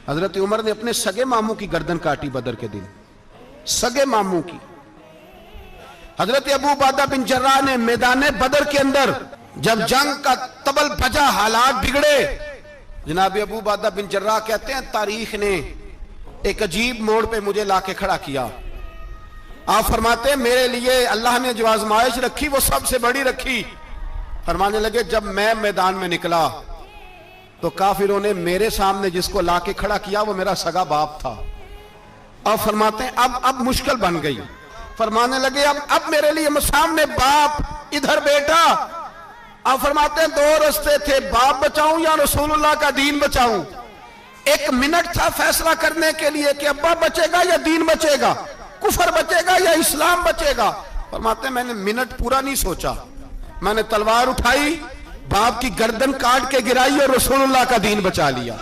हजरत उमर ने अपने सगे मामू की गर्दन काटी बदर के दिन, सगे मामू की। हजरत अबू उबादा बिन जर्राह ने मैदान बदर के अंदर जब जंग का तबल बजा, हालात बिगड़े, जनाब अबू उबादा बिन जर्राह कहते हैं तारीख ने एक अजीब मोड़ पे मुझे लाके खड़ा किया। आप फरमाते हैं मेरे लिए अल्लाह ने जो आजमाइश रखी वो सबसे बड़ी रखी। फरमाने लगे जब मैं मैदान में निकला तो काफिरों ने मेरे सामने जिसको लाके खड़ा किया वो मेरा सगा बाप था। अब फरमाते हैं अब मुश्किल बन गई। फरमाने लगे अब मेरे लिए सामने बाप, इधर बेटा। अब फरमाते हैं दो रास्ते थे, बाप बचाऊं या रसूलुल्लाह का दीन बचाऊं। एक मिनट था फैसला करने के लिए कि अब्बा बचेगा या दीन बचेगा, कुफर बचेगा या इस्लाम बचेगा। फरमाते हैं मैंने मिनट पूरा नहीं सोचा, मैंने तलवार उठाई, बाप की गर्दन काट के गिराई और रसूलुल्लाह का दीन बचा लिया।